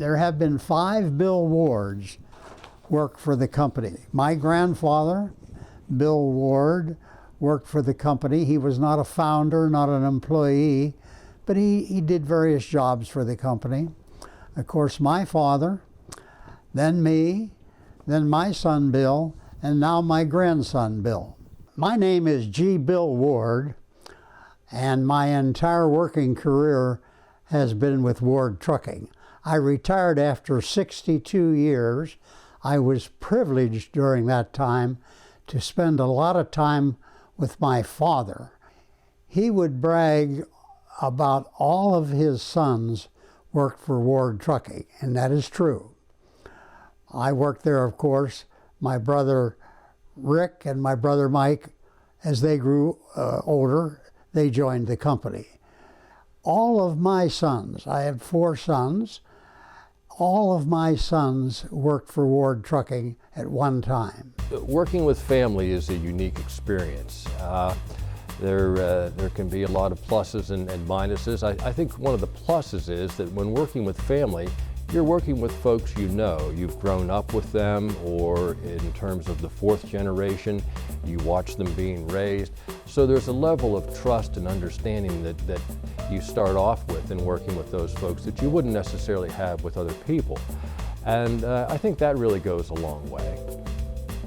There have been 5 Bill Wards work for the company. My grandfather, Bill Ward, worked for the company. He was not a founder, not an employee, but he did various jobs for the company. Of course, my father, then me, then my son Bill, and now my grandson Bill. My name is G. Bill Ward, and my entire working career has been with Ward Trucking. I retired after 62 years. I was privileged during that time to spend a lot of time with my father. He would brag about all of his sons worked for Ward Trucking, and that is true. I worked there, of course. My brother Rick and my brother Mike, as they grew older, they joined the company. All of my sons, I have 4 sons, all of my sons worked for Ward Trucking at one time. Working with family is a unique experience. There can be a lot of pluses and minuses. I think one of the pluses is that when working with family, you're working with folks you know. You've grown up with them, or in terms of the 4th generation, you watch them being raised. So there's a level of trust and understanding that you start off with in working with those folks that you wouldn't necessarily have with other people. And I think that really goes a long way.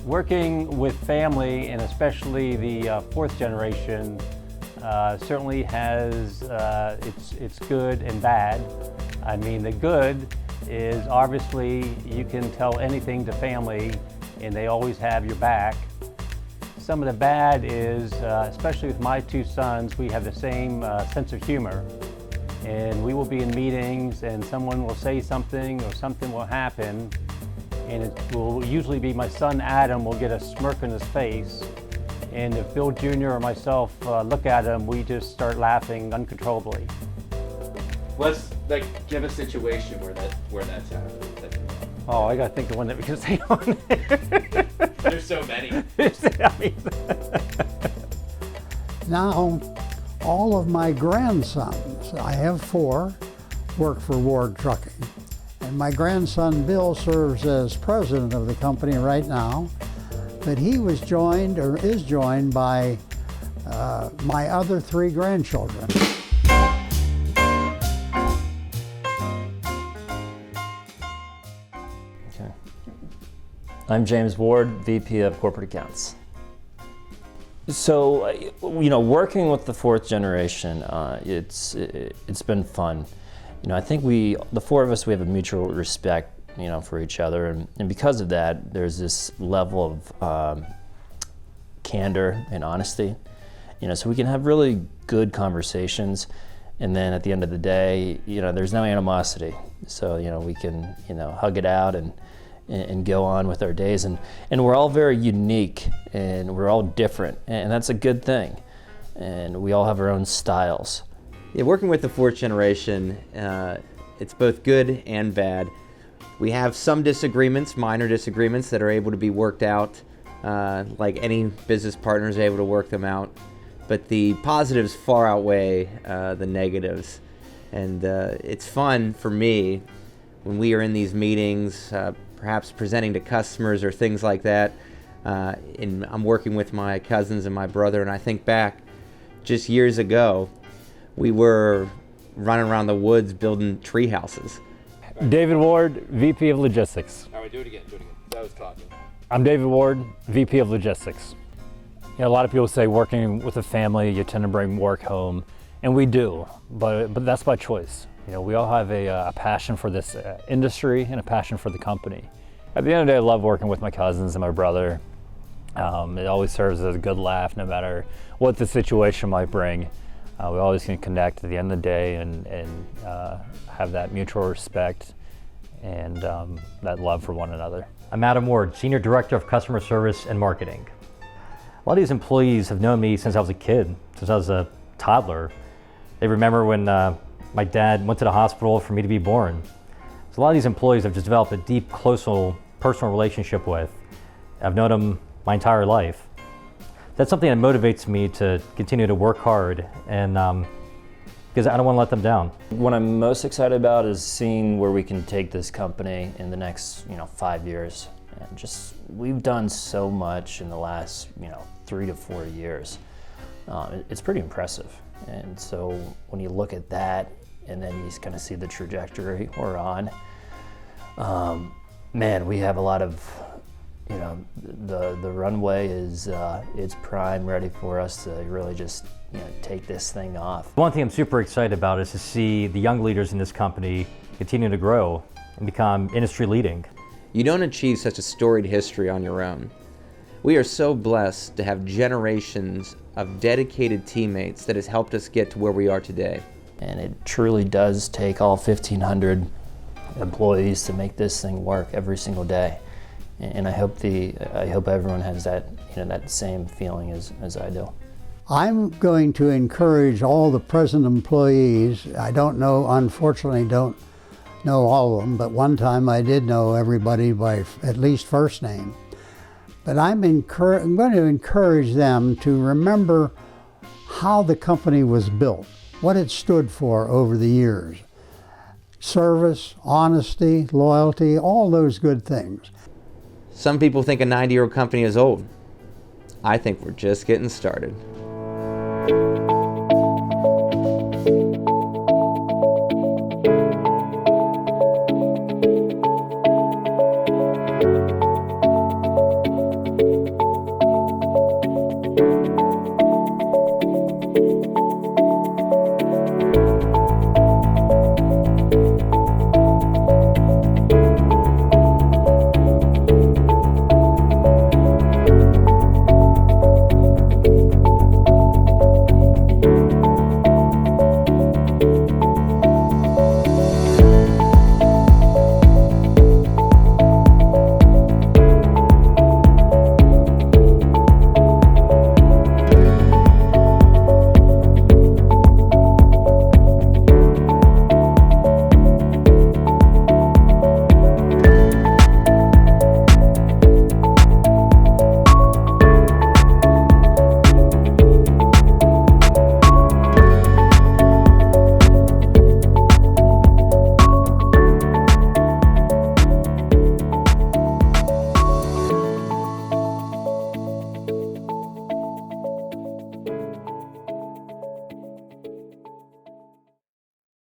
Working with family, and especially the 4th generation, certainly has its good and bad. I mean, the good is obviously you can tell anything to family and they always have your back. Some of the bad is, especially with my 2 sons, we have the same sense of humor. And we will be in meetings and someone will say something or something will happen, and it will usually be my son Adam will get a smirk on his face. And if Bill Jr. or myself look at him, we just start laughing uncontrollably. Let's give a situation where that's happened. Oh, I gotta think of one that we can say on there. There's so many. Now, all of my grandsons, I have 4, work for Ward Trucking. And my grandson Bill serves as president of the company right now, but he was joined, or is joined, by my other 3 grandchildren. I'm James Ward, VP of Corporate Accounts. So, working with the 4th generation, it's been fun. I think the 4 of us, we have a mutual respect, for each other, and because of that, there's this level of candor and honesty. So we can have really good conversations, and then at the end of the day, there's no animosity. So, we can, hug it out and go on with our days, and we're all very unique and we're all different, and that's a good thing, and we all have our own styles. Yeah, working with the 4th generation, it's both good and bad. We have some disagreements, minor disagreements that are able to be worked out, like any business partner is able to work them out, but the positives far outweigh the negatives, and it's fun for me when we are in these meetings, perhaps presenting to customers or things like that, and I'm working with my cousins and my brother, and I think back just years ago, we were running around the woods building tree houses. David Ward, VP of Logistics. All right, do it again. That was talking. I'm David Ward, VP of Logistics. A lot of people say working with a family, you tend to bring work home, and we do, but that's by choice. We all have a passion for this industry and a passion for the company. At the end of the day, I love working with my cousins and my brother. It always serves as a good laugh, no matter what the situation might bring. We always can connect at the end of the day and have that mutual respect and that love for one another. I'm Adam Ward, Senior Director of Customer Service and Marketing. A lot of these employees have known me since I was a kid, since I was a toddler. They remember when my dad went to the hospital for me to be born. So a lot of these employees I've just developed a deep, close, personal relationship with. I've known them my entire life. That's something that motivates me to continue to work hard and because I don't want to let them down. What I'm most excited about is seeing where we can take this company in the next, 5 years. And we've done so much in the last, 3 to 4 years. It's pretty impressive. And so when you look at that, and then you kind of see the trajectory we're on, man, we have a lot of, the runway is it's prime, ready for us to really just take this thing off. One thing I'm super excited about is to see the young leaders in this company continue to grow and become industry leading. You don't achieve such a storied history on your own. We are so blessed to have generations of dedicated teammates that has helped us get to where we are today. And it truly does take all 1,500 employees to make this thing work every single day. And I hope everyone has that, that same feeling as I do. I'm going to encourage all the present employees. I unfortunately don't know all of them, but one time I did know everybody by at least first name. But I'm going to encourage them to remember how the company was built, what it stood for over the years. Service, honesty, loyalty, all those good things. Some people think a 90-year-old company is old. I think we're just getting started.